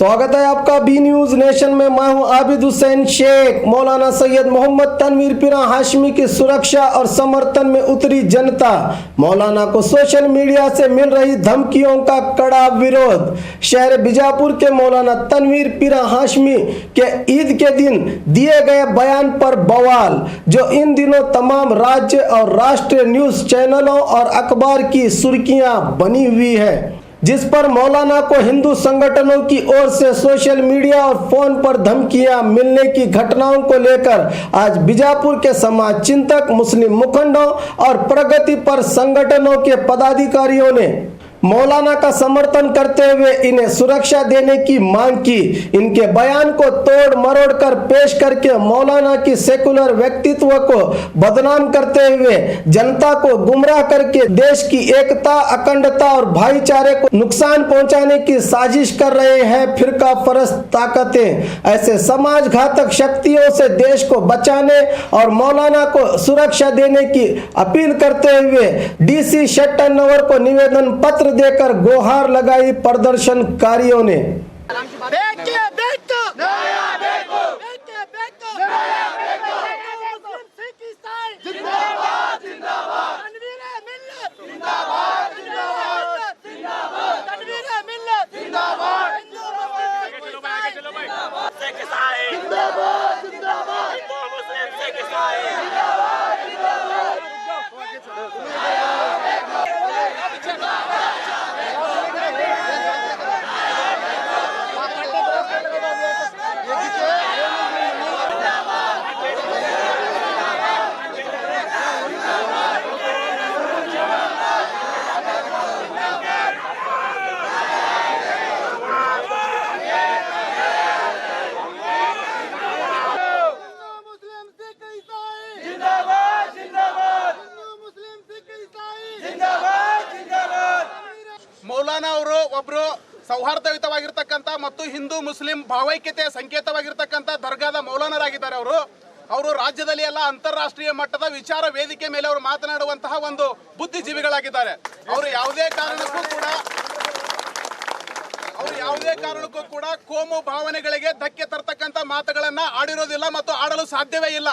स्वागत है आपका बी न्यूज नेशन में। मैं हूं आबिद हुसैन शेख। मौलाना सैयद मोहम्मद तनवीर पीरा हाशमी की सुरक्षा और समर्थन में उतरी जनता। मौलाना को सोशल मीडिया से मिल रही धमकियों का कड़ा विरोध। शहर बीजापुर के मौलाना तनवीर पीरा हाशमी के ईद के दिन दिए गए बयान पर बवाल, जो इन दिनों तमाम राज्य और राष्ट्रीय न्यूज चैनलों और अखबार की सुर्खियां बनी हुई है, जिस पर मौलाना को हिंदू संगठनों की ओर से सोशल मीडिया और फोन पर धमकियां मिलने की घटनाओं को लेकर आज बीजापुर के समाज चिंतक, मुस्लिम मुखंडों और प्रगतिपर संगठनों के पदाधिकारियों ने मौलाना का समर्थन करते हुए इन्हें सुरक्षा देने की मांग की। इनके बयान को तोड़ मरोड़ कर पेश करके मौलाना की सेकुलर व्यक्तित्व को बदनाम करते हुए जनता को गुमराह करके देश की एकता, अखंडता और भाईचारे को नुकसान पहुंचाने की साजिश कर रहे हैं फिरका परस्त ताकतें। ऐसे समाज घातक शक्तियों से देश को बचाने और मौलाना को सुरक्षा देने की अपील करते हुए डीसी शट्टनवर को निवेदन पत्र देकर गुहार लगाई प्रदर्शनकारियों ने। ಮೌಲಾನಾ ಅವರು ಒಬ್ಬರು ಸೌಹಾರ್ದಯುತವಾಗಿರ್ತಕ್ಕಂಥ ಮತ್ತು ಹಿಂದೂ ಮುಸ್ಲಿಂ ಭಾವೈಕ್ಯತೆಯ ಸಂಕೇತವಾಗಿರ್ತಕ್ಕಂಥ ದರ್ಗಾದ ಮೌಲಾನರಾಗಿದ್ದಾರೆ. ಅವರು ರಾಜ್ಯದಲ್ಲಿ ಎಲ್ಲ ಅಂತಾರಾಷ್ಟ್ರೀಯ ಮಟ್ಟದ ವಿಚಾರ ವೇದಿಕೆ ಮೇಲೆ ಅವರು ಮಾತನಾಡುವಂತಹ ಒಂದು ಬುದ್ಧಿಜೀವಿಗಳಾಗಿದ್ದಾರೆ. ಅವರು ಯಾವುದೇ ಕಾರಣಕ್ಕೂ ಕೂಡ ಕೋಮು ಭಾವನೆಗಳಿಗೆ ಧಕ್ಕೆ ತರ್ತಕ್ಕಂಥ ಮಾತುಗಳನ್ನ ಆಡಿರೋದಿಲ್ಲ ಮತ್ತು ಆಡಲು ಸಾಧ್ಯವೇ ಇಲ್ಲ.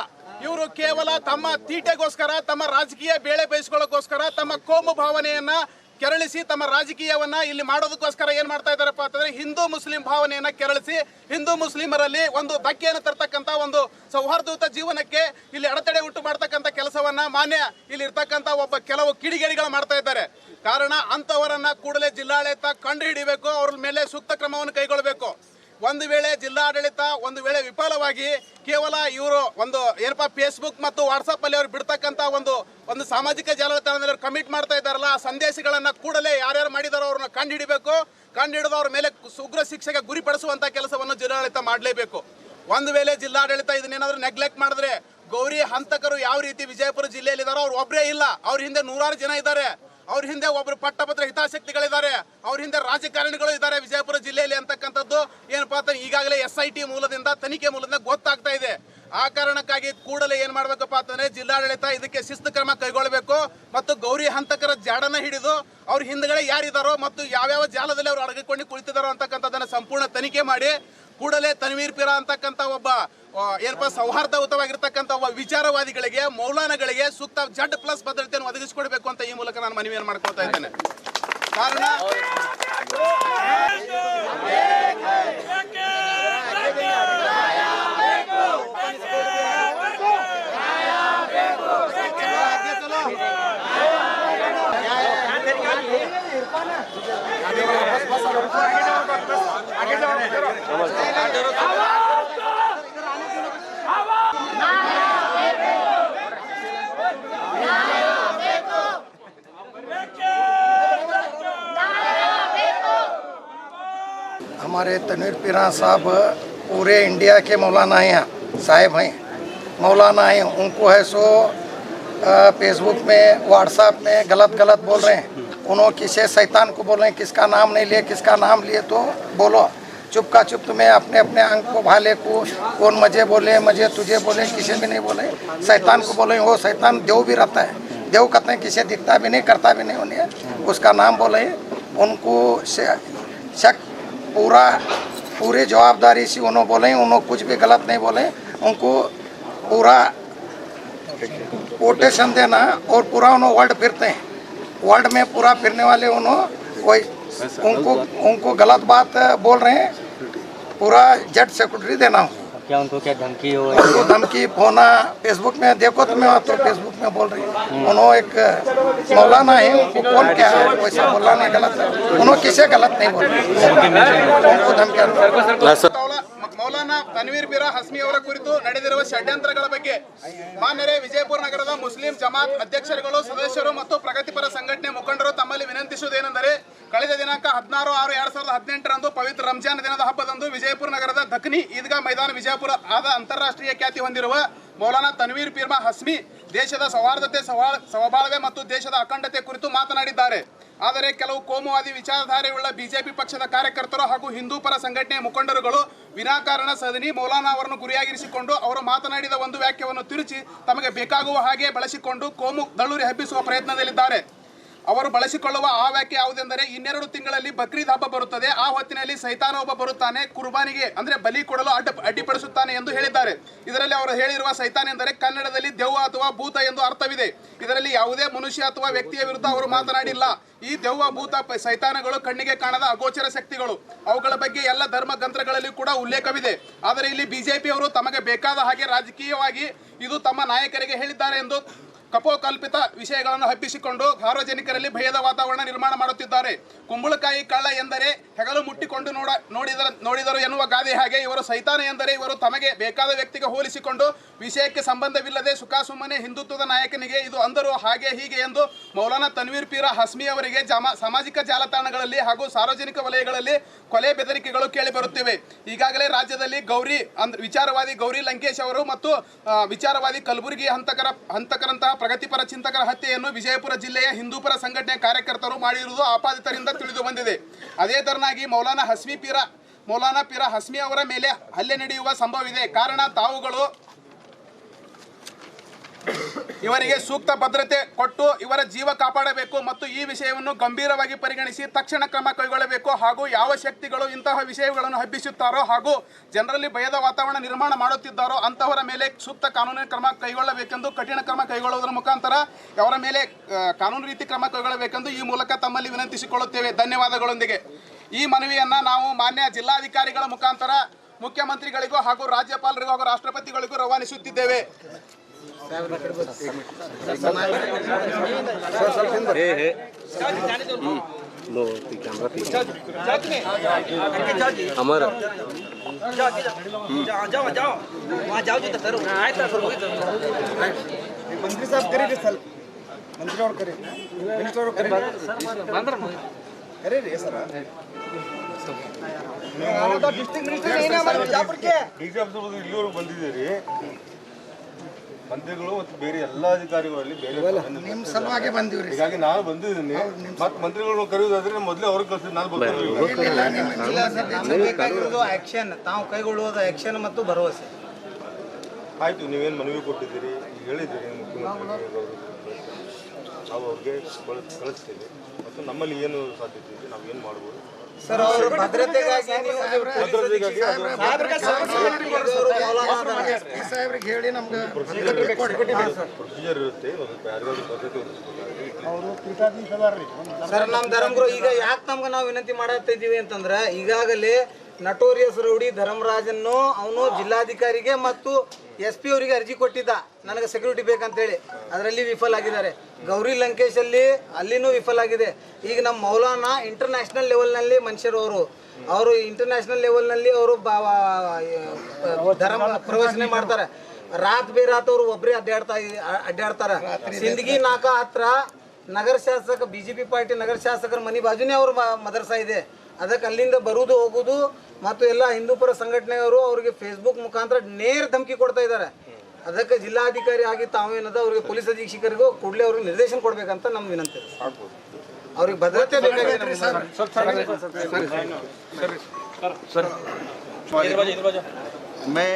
ಇವರು ಕೇವಲ ತಮ್ಮ ತೀಟೆಗೋಸ್ಕರ, ತಮ್ಮ ರಾಜಕೀಯ ಬೇಳೆ ಬೇಯಿಸ್ಕೊಳ್ಳೋಕ್ಕೋಸ್ಕರ, ತಮ್ಮ ಕೋಮು ಭಾವನೆಯನ್ನ ಕೆರಳಿಸಿ ತಮ್ಮ ರಾಜಕೀಯವನ್ನ ಇಲ್ಲಿ ಮಾಡೋದಕ್ಕೋಸ್ಕರ ಏನ್ ಮಾಡ್ತಾ ಇದ್ದಾರಪ್ಪ ಅಂತಂದ್ರೆ ಹಿಂದೂ ಮುಸ್ಲಿಂ ಭಾವನೆಯನ್ನ ಕೆರಳಿಸಿ ಹಿಂದೂ ಮುಸ್ಲಿಮರಲ್ಲಿ ಒಂದು ಧಕ್ಕೆಯನ್ನು ತರ್ತಕ್ಕಂಥ ಒಂದು ಸೌಹಾರ್ದಯುತ ಜೀವನಕ್ಕೆ ಇಲ್ಲಿ ಅಡೆತಡೆ ಉಂಟು ಮಾಡ್ತಕ್ಕಂಥ ಕೆಲಸವನ್ನ ಮಾನ್ಯ ಇಲ್ಲಿ ಇರ್ತಕ್ಕಂಥ ಕೆಲವು ಕಿಡಿಗೇಡಿಗಳು ಮಾಡ್ತಾ ಇದ್ದಾರೆ. ಕಾರಣ ಅಂತವರನ್ನ ಕೂಡಲೇ ಜಿಲ್ಲಾಡಳಿತ ಕಂಡು ಹಿಡಿಬೇಕು, ಅವ್ರ ಮೇಲೆ ಸೂಕ್ತ ಕ್ರಮವನ್ನು ಕೈಗೊಳ್ಳಬೇಕು. ಒಂದು ವೇಳೆ ಜಿಲ್ಲಾಡಳಿತ ವಿಫಲವಾಗಿ ಕೇವಲ ಇವರು ಏನಪ್ಪಾ ಫೇಸ್ಬುಕ್ ಮತ್ತು ವಾಟ್ಸಪ್ ಅಲ್ಲಿ ಅವರು ಬಿಡ್ತಕ್ಕಂಥ ಒಂದು ಸಾಮಾಜಿಕ ಜಾಲತಾಣದಲ್ಲಿ ಅವರು ಕಮಿಟ್ ಮಾಡ್ತಾ ಇದ್ದಾರಲ್ಲ, ಆ ಸಂದೇಶಗಳನ್ನ ಕೂಡಲೇ ಯಾರ್ಯಾರು ಮಾಡಿದಾರೋ ಅವ್ರನ್ನ ಕಂಡು ಹಿಡಿಬೇಕು. ಕಂಡು ಹಿಡಿದು ಅವ್ರ ಮೇಲೆ ಉಗ್ರ ಶಿಕ್ಷೆಗೆ ಗುರಿಪಡಿಸುವಂತ ಕೆಲಸವನ್ನು ಜಿಲ್ಲಾಡಳಿತ ಮಾಡಲೇಬೇಕು. ಒಂದು ವೇಳೆ ಜಿಲ್ಲಾಡಳಿತ ಇದನ್ನೇನಾದ್ರೂ ನೆಗ್ಲೆಕ್ಟ್ ಮಾಡಿದ್ರೆ ಗೌರಿ ಹಂತಕರು ಯಾವ ರೀತಿ ವಿಜಯಪುರ ಜಿಲ್ಲೆಯಲ್ಲಿ ಇದಾರೋ ಅವ್ರು ಒಬ್ಬರೇ ಇಲ್ಲ, ಅವ್ರ ಹಿಂದೆ 100 ಜನ ಇದ್ದಾರೆ. ಅವ್ರ ಹಿಂದೆ ಒಬ್ಬರು ಪಟ್ಟಭದ್ರ ಹಿತಾಸಕ್ತಿಗಳಿದ್ದಾರೆ, ಅವ್ರ ಹಿಂದೆ ರಾಜಕಾರಣಿಗಳು ಇದ್ದಾರೆ ವಿಜಯಪುರ ಜಿಲ್ಲೆಯಲ್ಲಿ ಅಂತಕ್ಕಂಥದ್ದು ಏನಪ್ಪಾ ಅಂತ ಈಗಾಗಲೇ SIT ಮೂಲದಿಂದ, ತನಿಖೆ ಮೂಲದಿಂದ ಗೊತ್ತಾಗ್ತಾ ಇದೆ. ಆ ಕಾರಣಕ್ಕಾಗಿ ಕೂಡಲೇ ಏನ್ ಮಾಡ್ಬೇಕಪ್ಪ ಅಂತಂದ್ರೆ ಜಿಲ್ಲಾಡಳಿತ ಇದಕ್ಕೆ ಶಿಸ್ತು ಕ್ರಮ ಕೈಗೊಳ್ಳಬೇಕು ಮತ್ತು ಗೌರಿ ಹಂತಕರ ಜಾಡನ್ನ ಹಿಡಿದು ಅವ್ರ ಹಿಂದ್ಗಡೆ ಯಾರಿದಾರೋ ಮತ್ತು ಯಾವ್ಯಾವ ಜಾಲದಲ್ಲಿ ಅವ್ರು ಅಡಗಿಕೊಂಡು ಕುಳಿತಿದಾರೋ ಅಂತಕ್ಕಂಥದ್ದನ್ನ ಸಂಪೂರ್ಣ ತನಿಖೆ ಮಾಡಿ ಕೂಡಲೇ ತನ್ವೀರ್ ಪೀರಾ ಅಂತಕ್ಕಂಥ ಒಬ್ಬ ಏನಪ್ಪಾ ಸೌಹಾರ್ದಯುತವಾಗಿರ್ತಕ್ಕಂಥ ಒಬ್ಬ ವಿಚಾರವಾದಿಗಳಿಗೆ, ಮೌಲಾನಗಳಿಗೆ ಸೂಕ್ತ Z+ ಭದ್ರತೆಯನ್ನು ಒದಗಿಸಿಕೊಡ್ಬೇಕು ಅಂತ ಈ ಮೂಲಕ ನಾನು ಮನವಿಯನ್ನು ಮಾಡ್ಕೊಳ್ತಾ ಇದ್ದೇನೆ. ಕಾರಣ हमारे तनवीर पीरा साहब पूरे इंडिया के मौलाना साहब हैं, मौलाना हैं। उनको है सो फेसबुक में, व्हाट्सएप में गलत बोल रहे हैं। उन्होंने किसी शैतान को बोल रहे हैं, किसका नाम नहीं लिए, किसका नाम लिए तो बोलो। चुप का चुप तुम्हें अपने अंग को भाले को कौन मुझे बोले, मुझे तुझे बोले, किसी भी नहीं बोले। शैतान को बोले, वो शैतान देव भी रहता है, देव कहते हैं किसी दिखता भी नहीं, करता भी नहीं उन्हें, उसका नाम बोले। उनको शक पूरा पूरी जवाबदारी से उन्होंने बोले, उन्होंने कुछ भी गलत नहीं बोले, उनको पूरा कोटेशन देना और पूरा उन्होंने वर्ल्ड फिरते हैं, वर्ल्ड में पूरा फिरने वाले उन्होंने कोई उनको गलत बात बोल रहे हैं, पूरा जेट सिक्योरिटी देना हो। क्या उनको क्या धमकी हो? उनको धमकी फोना फेसबुक में देखो तो मैं तो फेसबुक में बोल रही हूँ, उन्होंने एक मौलाना है, उनको कौन क्या है वैसा बोलना नहीं गलत है, उन्होंने किसे गलत नहीं बोल उनको धमकी। ಮೌಲಾನಾ ತನ್ವೀರ್ ಪಿರಾ ಹಸ್ಮಿ ಅವರ ಕುರಿತು ನಡೆದಿರುವ ಷಡ್ಯಂತ್ರಗಳ ಬಗ್ಗೆ ಮಾನ್ಯರೇ, ವಿಜಯಪುರ ನಗರದ ಮುಸ್ಲಿಂ ಜಮಾತ್ ಅಧ್ಯಕ್ಷರುಗಳು, ಸದಸ್ಯರು ಮತ್ತು ಪ್ರಗತಿಪರ ಸಂಘಟನೆ ಮುಖಂಡರು ತಮ್ಮಲ್ಲಿ ವಿನಂತಿಸುವುದೇನೆಂದರೆ, ಕಳೆದ ದಿನಾಂಕ 16/6/2018 ಪವಿತ್ರ ರಂಜಾನ್ ದಿನದ ಹಬ್ಬದಂದು ವಿಜಯಪುರ ನಗರದ ದಖನಿ ಈದ್ಗಾ ಮೈದಾನ ವಿಜಯಪುರ ಆದ ಅಂತಾರಾಷ್ಟ್ರೀಯ ಖ್ಯಾತಿ ಹೊಂದಿರುವ ಮೌಲಾನಾ ತನ್ವೀರ್ ಪಿರಾ ಹಸ್ಮಿ ದೇಶದ ಸೌಹಾರ್ದತೆ, ಸಹಬಾಳ್ವೆ ಮತ್ತು ದೇಶದ ಅಖಂಡತೆ ಕುರಿತು ಮಾತನಾಡಿದ್ದಾರೆ. ಆದರೆ ಕೆಲವು ಕೋಮುವಾದಿ ವಿಚಾರಧಾರೆಯುಳ್ಳ ಬಿಜೆಪಿ ಪಕ್ಷದ ಕಾರ್ಯಕರ್ತರು ಹಾಗೂ ಹಿಂದೂ ಪರ ಸಂಘಟನೆಯ ಮುಖಂಡರುಗಳು ವಿನಾಕಾರಣ ಸದನಿ ಮೌಲಾನಾ ಅವರನ್ನು ಗುರಿಯಾಗಿರಿಸಿಕೊಂಡು ಅವರು ಮಾತನಾಡಿದ ಒಂದು ವಾಕ್ಯವನ್ನು ತಿರುಚಿ ತಮಗೆ ಬೇಕಾಗುವ ಹಾಗೆ ಬಳಸಿಕೊಂಡು ಕೋಮು ದಳ್ಳೂರಿ ಹಬ್ಬಿಸುವ ಪ್ರಯತ್ನದಲ್ಲಿದ್ದಾರೆ. ಅವರು ಬಳಸಿಕೊಳ್ಳುವ ಆ ವಾಕ್ಯ ಯಾವುದೆಂದರೆ, ಇನ್ನೆರಡು ತಿಂಗಳಲ್ಲಿ ಬಕ್ರೀದ್ ಹಬ್ಬ ಬರುತ್ತದೆ, ಆ ಹೊತ್ತಿನಲ್ಲಿ ಸೈತಾನ ಒಬ್ಬ ಬರುತ್ತಾನೆ, ಕುರ್ಬಾನಿಗೆ ಅಂದರೆ ಬಲಿ ಕೊಡಲು ಅಡ್ಡಿಪಡಿಸುತ್ತಾನೆ ಎಂದು ಹೇಳಿದ್ದಾರೆ. ಇದರಲ್ಲಿ ಅವರು ಹೇಳಿರುವ ಸೈತಾನ್ ಎಂದರೆ ಕನ್ನಡದಲ್ಲಿ ದೆವ್ವ ಅಥವಾ ಭೂತ ಎಂದು ಅರ್ಥವಿದೆ. ಇದರಲ್ಲಿ ಯಾವುದೇ ಮನುಷ್ಯ ಅಥವಾ ವ್ಯಕ್ತಿಯ ವಿರುದ್ಧ ಅವರು ಮಾತನಾಡಿಲ್ಲ. ಈ ದೆವ್ವ, ಭೂತ, ಸೈತಾನಗಳು ಕಣ್ಣಿಗೆ ಕಾಣದ ಅಗೋಚರ ಶಕ್ತಿಗಳು, ಅವುಗಳ ಬಗ್ಗೆ ಎಲ್ಲ ಧರ್ಮ ಗ್ರಂಥಗಳಲ್ಲಿ ಕೂಡ ಉಲ್ಲೇಖವಿದೆ. ಆದರೆ ಇಲ್ಲಿ ಬಿಜೆಪಿಯವರು ತಮಗೆ ಬೇಕಾದ ಹಾಗೆ ರಾಜಕೀಯವಾಗಿ ಇದು ತಮ್ಮ ನಾಯಕರಿಗೆ ಹೇಳಿದ್ದಾರೆ ಎಂದು ಕಪೋಕಲ್ಪಿತ ವಿಷಯಗಳನ್ನು ಹಬ್ಬಿಸಿಕೊಂಡು ಸಾರ್ವಜನಿಕರಲ್ಲಿ ಭಯದ ವಾತಾವರಣ ನಿರ್ಮಾಣ ಮಾಡುತ್ತಿದ್ದಾರೆ. ಕುಂಬಳಕಾಯಿ ಕಳ್ಳ ಎಂದರೆ ಹೆಗಲು ಮುಟ್ಟಿಕೊಂಡು ನೋಡಿದರು ಎನ್ನುವ ಗಾದೆ ಹಾಗೆ ಇವರು ಸೈತಾನ ಎಂದರೆ ಇವರು ತಮಗೆ ಬೇಕಾದ ವ್ಯಕ್ತಿಗೆ ಹೋಲಿಸಿಕೊಂಡು ವಿಷಯಕ್ಕೆ ಸಂಬಂಧವಿಲ್ಲದೆ ಸುಖಾಸುಮ್ಮನೆ ಹಿಂದುತ್ವದ ನಾಯಕನಿಗೆ ಇದು ಅಂದರು ಹಾಗೆ ಹೀಗೆ ಎಂದು ಮೌಲಾನಾ ತನ್ವೀರ್ ಪಿರಾ ಹಸ್ಮಿ ಅವರಿಗೆ ಸಾಮಾಜಿಕ ಜಾಲತಾಣಗಳಲ್ಲಿ ಹಾಗೂ ಸಾರ್ವಜನಿಕ ವಲಯಗಳಲ್ಲಿ ಕೊಲೆ ಬೆದರಿಕೆಗಳು ಕೇಳಿಬರುತ್ತಿವೆ. ಈಗಾಗಲೇ ರಾಜ್ಯದಲ್ಲಿ ವಿಚಾರವಾದಿ ಗೌರಿ ಲಂಕೇಶ್ ಅವರು ಮತ್ತು ವಿಚಾರವಾದಿ ಕಲಬುರಗಿ ಹಂತಕರಂತಹ ಪ್ರಗತಿಪರ ಚಿಂತಕರ ಹತ್ಯೆಯನ್ನು ವಿಜಯಪುರ ಜಿಲ್ಲೆಯ ಹಿಂದೂಪರ ಸಂಘಟನೆಯ ಕಾರ್ಯಕರ್ತರು ಮಾಡಿರುವುದು ಆಪಾದಿತರಿಂದ ತಿಳಿದು ಬಂದಿದೆ. ಅದೇ ತರನಾಗಿ ಮೌಲಾನಾ ಪಿರಾ ಹಸ್ಮಿ ಅವರ ಮೇಲೆ ಹಲ್ಲೆ ನಡೆಯುವ ಸಂಭವವಿದೆ. ಕಾರಣ ತಾವುಗಳು ಇವರಿಗೆ ಸೂಕ್ತ ಭದ್ರತೆ ಕೊಟ್ಟು ಇವರ ಜೀವ ಕಾಪಾಡಬೇಕು ಮತ್ತು ಈ ವಿಷಯವನ್ನು ಗಂಭೀರವಾಗಿ ಪರಿಗಣಿಸಿ ತಕ್ಷಣ ಕ್ರಮ ಕೈಗೊಳ್ಳಬೇಕು. ಹಾಗೂ ಯಾವ ಶಕ್ತಿಗಳು ಇಂತಹ ವಿಷಯಗಳನ್ನು ಹಬ್ಬಿಸುತ್ತಾರೋ ಹಾಗೂ ಜನರಲ್ಲಿ ಭಯದ ವಾತಾವರಣ ನಿರ್ಮಾಣ ಮಾಡುತ್ತಿದ್ದಾರೋ ಅಂತಹವರ ಮೇಲೆ ಸೂಕ್ತ ಕಾನೂನಿನ ಕ್ರಮ ಕೈಗೊಳ್ಳಬೇಕೆಂದು, ಕಠಿಣ ಕ್ರಮ ಕೈಗೊಳ್ಳುವುದರ ಮುಖಾಂತರ ಅವರ ಮೇಲೆ ಕಾನೂನು ರೀತಿ ಕ್ರಮ ಕೈಗೊಳ್ಳಬೇಕೆಂದು ಈ ಮೂಲಕ ತಮ್ಮಲ್ಲಿ ವಿನಂತಿಸಿಕೊಳ್ಳುತ್ತೇವೆ. ಧನ್ಯವಾದಗಳೊಂದಿಗೆ ಈ ಮನವಿಯನ್ನು ನಾವು ಮಾನ್ಯ ಜಿಲ್ಲಾಧಿಕಾರಿಗಳ ಮುಖಾಂತರ ಮುಖ್ಯಮಂತ್ರಿಗಳಿಗೂ ಹಾಗೂ ರಾಜ್ಯಪಾಲರಿಗೂ ಹಾಗೂ ರಾಷ್ಟ್ರಪತಿಗಳಿಗೂ ರವಾನಿಸುತ್ತಿದ್ದೇವೆ. मंत्री साहब करे सर, मंत्री और करे, मिनिस्टर और करे, करे रे सर. तो डिस्ट्रिक्ट मिनिस्टर नहीं ना हमारे बिजापुर के. ಡಿಸಿ ಆಫೀಸರ್ ಇಲ್ಲಿವರೆಗೂ ಬಂದಿದ್ದೀರಿ, ಮಂತ್ರಿಗಳು ಮತ್ತು ಬೇರೆ ಎಲ್ಲ ಅಧಿಕಾರಿಗಳಲ್ಲಿ ಬೇರೆ ನಿಮ್ಮ ಸಲುವಾಗಿ ಬಂದಿವ್ರಿ. ಹೀಗಾಗಿ ನಾನು ಬಂದಿದ್ದೀನಿ. ಮತ್ತೆ ಮಂತ್ರಿಗಳು ಕರೆಯುವುದಾದ್ರೆ ಮೊದಲೇ ಅವ್ರಿಗೆ ಕಳಿಸಿ ನಾನು ಬೇಕಾಗಿರೋದು ಆಕ್ಷನ್, ತಾವು ಕೈಗೊಳ್ಳುವುದು ಆಕ್ಷನ್ ಮತ್ತು ಭರವಸೆ. ಆಯಿತು, ನೀವೇನು ಮನವಿ ಕೊಟ್ಟಿದ್ದೀರಿ, ಹೇಳಿದ್ದೀರಿ ಮುಖ್ಯಮಂತ್ರಿಗಳು, ನಾವು ಅವ್ರಿಗೆ ಕಳಿಸ್ತೀವಿ. ಮತ್ತು ನಮ್ಮಲ್ಲಿ ಏನು ಸಾಧ್ಯತೆ ಇದೆ, ನಾವು ಏನು ಮಾಡ್ಬೋದು ಸರ್. ಅವರ ಭದ್ರತೆಗಾಗಿ ಸಾಹೇಬ್ರಿಗೆ ಹೇಳಿ ನಮ್ಗೆ ಪ್ರೊಸೀಜರ್ ಇರುತ್ತೆ. ಯಾರಿಗಾದ್ರು ಭದ್ರತೆ ಸರ್, ನಮ್ಮ ಧರ್ಮಗುರು ಈಗ ಯಾಕೆ ನಮ್ಗೆ ನಾವು ವಿನಂತಿ ಮಾಡತ್ತಾ ಇದ್ದೀವಿ ಅಂತಂದ್ರೆ, ಈಗಾಗಲೇ ನಟೋರಿಯಸ್ ರೌಡಿ ಧರ್ಮರಾಜನ್ನು ಅವನು ಜಿಲ್ಲಾಧಿಕಾರಿಗೆ ಮತ್ತು SP ಅವರಿಗೆ ಅರ್ಜಿ ಕೊಟ್ಟಿದ್ದ, ನನಗೆ ಸೆಕ್ಯೂರಿಟಿ ಬೇಕಂತೇಳಿ. ಅದರಲ್ಲಿ ವಿಫಲ ಆಗಿದ್ದಾರೆ. ಗೌರಿ ಲಂಕೇಶ್ ಅಲ್ಲಿನೂ ವಿಫಲ ಆಗಿದೆ. ಈಗ ನಮ್ಮ ಮೌಲಾನಾ ಇಂಟರ್ನ್ಯಾಷನಲ್ ಲೆವೆಲ್ನಲ್ಲಿ ಮನುಷ್ಯರು ಅವರು ಇಂಟರ್ನ್ಯಾಷನಲ್ ಲೆವೆಲ್ನಲ್ಲಿ ಅವರು ಧರ್ಮ ಪ್ರವಚನೆ ಮಾಡ್ತಾರೆ. ರಾತ್ ಬೇರಾತ್ ಅವರು ಒಬ್ಬರೇ ಅಡ್ಡಾಡ್ತಾರೆ. ಸಿಂದಗಿ ನಾಕಾ ಹತ್ರ ನಗರ ಶಾಸಕ BJP ಪಾರ್ಟಿ ನಗರ ಶಾಸಕರ ಮನೆ ಬಾಜುನೇ ಅವ್ರ ಮದರ್ಸಾ ಇದೆ. ಅದಕ್ಕೆ ಅಲ್ಲಿಂದ ಬರುವುದು ಹೋಗುವುದು ಮತ್ತು ಎಲ್ಲ ಹಿಂದೂಪರ ಸಂಘಟನೆಯವರು ಅವರಿಗೆ ಫೇಸ್ಬುಕ್ ಮುಖಾಂತರ ನೇರ ಧಮಕಿ ಕೊಡ್ತಾ ಇದ್ದಾರೆ. ಅದಕ್ಕೆ ಜಿಲ್ಲಾಧಿಕಾರಿ ಆಗಿ ತಾವೇನದ ಅವರಿಗೆ ಪೊಲೀಸ್ ಅಧೀಕ್ಷಕರಿಗೂ ಕೂಡಲೇ ಅವ್ರಿಗೆ ನಿರ್ದೇಶನ ಕೊಡಬೇಕಂತ ನಮ್ಮ ವಿನಂತಿ. ಅವ್ರಿಗೆ ಭದ್ರತೆ ಬೇಕಾಗಿದೆ. मैं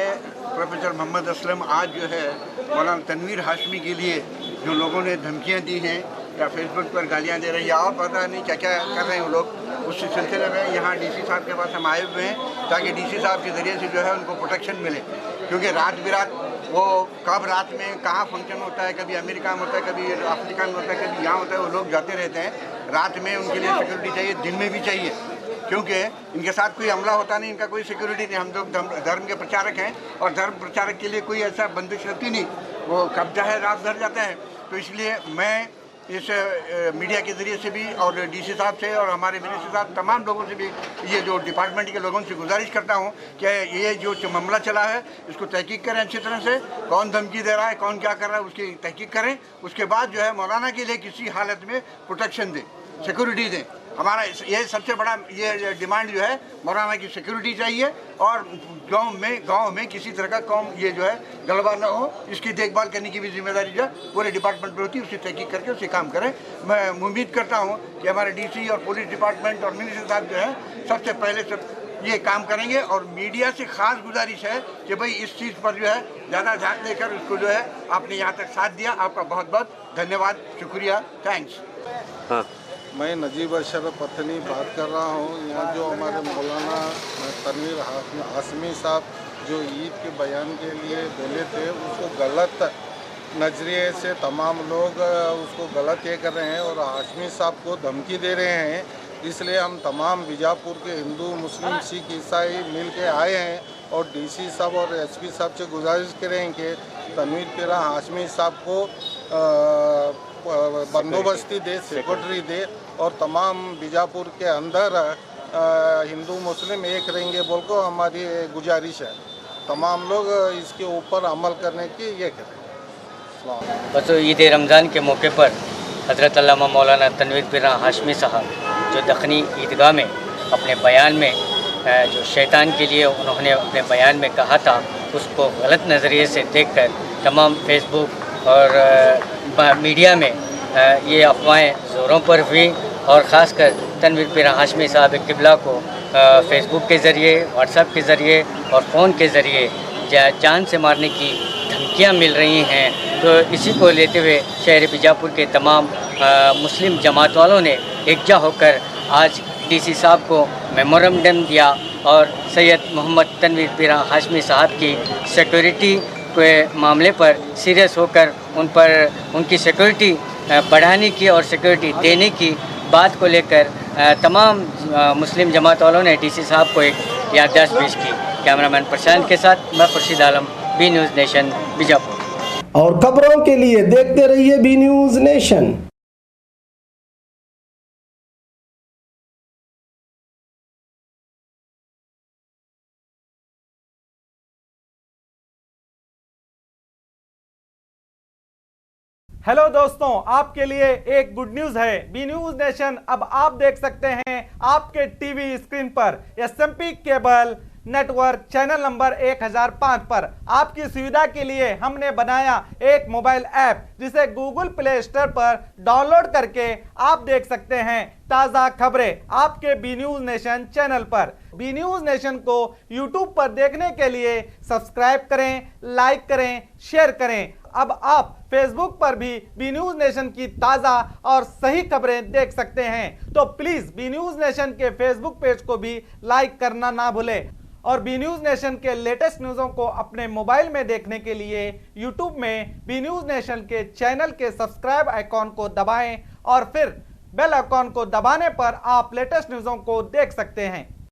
प्रोफेसर मोहम्मद असलम आज जो है मौलाना तनवीर हाशमी के लिए जो लोगों ने धमकियां दी हैं या फेसबुक पर गालियां दे रहे हैं या और पता नहीं क्या क्या कर रहे हैं वो लोग, उस सिलसिले में यहाँ डीसी साहब के पास हम आए हुए हैं ताकि डीसी साहब के ज़रिए से जो है उनको प्रोटेक्शन मिले, क्योंकि रात बिरात वो कब रात में कहाँ फंक्शन होता है, कभी अमेरिका में होता है, कभी अफ्रीका में होता है, कभी यहाँ होता है, वो लोग जाते रहते हैं। रात में उनके लिए सिक्योरिटी चाहिए, दिन में भी चाहिए, क्योंकि इनके साथ कोई हमला होता नहीं, इनका कोई सिक्योरिटी नहीं। हम लोग धर्म के प्रचारक हैं और धर्म प्रचारक के लिए कोई ऐसा बंदिश रहती नहीं, वो कब्जा है, रात भर जाता है। तो इसलिए मैं इस मीडिया के ज़रिए से भी और डीसी साहब से और हमारे मिनिस्टर साहब तमाम लोगों से भी ये जो डिपार्टमेंट के लोगों से गुजारिश करता हूँ कि ये जो मामला चला है इसको तहकीक करें अच्छी तरह से, कौन धमकी दे रहा है, कौन क्या कर रहा है, उसकी तहकीक करें। उसके बाद जो है मौलाना के लिए किसी हालत में प्रोटेक्शन दें, सिक्योरिटी दें। हमारा ये सबसे बड़ा ये डिमांड जो है, मौलाना की सिक्योरिटी चाहिए और गांव में किसी तरह का कौम ये जो है गलबा न हो, इसकी देखभाल करने की भी जिम्मेदारी जो है पूरे डिपार्टमेंट पर होती है। उसकी तहकीक करके उसे काम करें। मैं उम्मीद करता हूँ कि हमारे डीसी और पुलिस डिपार्टमेंट और मिनिस्टर साहब जो है सबसे पहले ये काम करेंगे। और मीडिया से ख़ास गुजारिश है कि भाई इस चीज़ पर जो है ज़्यादा ध्यान देकर उसको जो है आपने यहाँ तक साथ दिया, आपका बहुत बहुत धन्यवाद, शुक्रिया, थैंक्स। हाँ, मैं नजीब अशरफ पत्नी बात कर रहा हूँ। यहाँ जो हमारे मौलाना तनवीर हाशमी साहब जो ईद के बयान के लिए बोले थे, उसको गलत नज़रिए से तमाम लोग उसको गलत ये कर रहे हैं और हाशमी साहब को धमकी दे रहे हैं। इसलिए हम तमाम बीजापुर के हिंदू, मुस्लिम, सिख, ईसाई मिल के आए हैं और डीसी साहब और एसपी साहब से गुजारिश करें कि तनवीर पीरा हाशमी साहब को बंदोबस्ती दे, सिक्योरिटी दे और तमाम बीजापुर के अंदर हिंदू मुस्लिम एक रहेंगे बोल को हमारी गुजारिश है। तमाम लोग इसके ऊपर अमल करने की ये करें। बस ईद रमज़ान के मौके पर हज़रत अल्लामा मौलाना तनवीर पीरा हाशमी साहब जो दखनी ईदगाह में अपने बयान में जो शैतान के लिए उन्होंने अपने बयान में कहा था, उसको गलत नज़रिए से देखकर तमाम फेसबुक और मीडिया में ये अफवाहें ज़ोरों पर हुई और ख़ासकर तनवीर पीरा हाशमी साहब क़िबला को फेसबुक के ज़रिए, व्हाट्सएप के ज़रिए और फ़ोन के ज़रिए जान से मारने की धमकियां मिल रही हैं। तो इसी को लेते हुए शहर बीजापुर के तमाम मुस्लिम जमात वालों ने एकजा होकर आज डीसी साहब को मेमोरेंडम दिया और सैयद मोहम्मद तनवीर पीरा हाशमी साहब की सिक्योरिटी के मामले पर सीरियस होकर उन पर उनकी सिक्योरिटी बढ़ाने की और सिक्योरिटी देने की बात को लेकर तमाम मुस्लिम जमात वालों ने डीसी साहब को एक याददाश्त पेश की। कैमरामैन प्रशांत के साथ मैं Khurshid Alam, B news nation, Bijapur. और खबरों के लिए देखते रहिए बी न्यूज़ नेशन। हेलो दोस्तों, आपके लिए एक गुड न्यूज है। बी न्यूज नेशन अब आप देख सकते हैं आपके टीवी स्क्रीन पर SMP cable network channel number 1005 पर। आपकी सुविधा के लिए हमने बनाया एक मोबाइल ऐप जिसे गूगल प्ले स्टोर पर डाउनलोड करके आप देख सकते हैं ताज़ा खबरें आपके बी न्यूज नेशन चैनल पर। बी न्यूज नेशन को यूट्यूब पर देखने के लिए सब्सक्राइब करें, लाइक करें, शेयर करें। अब आप फेसबुक पर भी बी न्यूज नेशन की ताज़ा और सही खबरें देख सकते हैं। तो प्लीज़ बी न्यूज नेशन के फेसबुक पेज को भी लाइक करना ना भूलें। और बी न्यूज नेशन के लेटेस्ट न्यूज़ों को अपने मोबाइल में देखने के लिए यूट्यूब में बी न्यूज नेशन के चैनल के सब्सक्राइब आइकॉन को दबाएं और फिर बेल आइकॉन को दबाने पर आप लेटेस्ट न्यूज़ों को देख सकते हैं।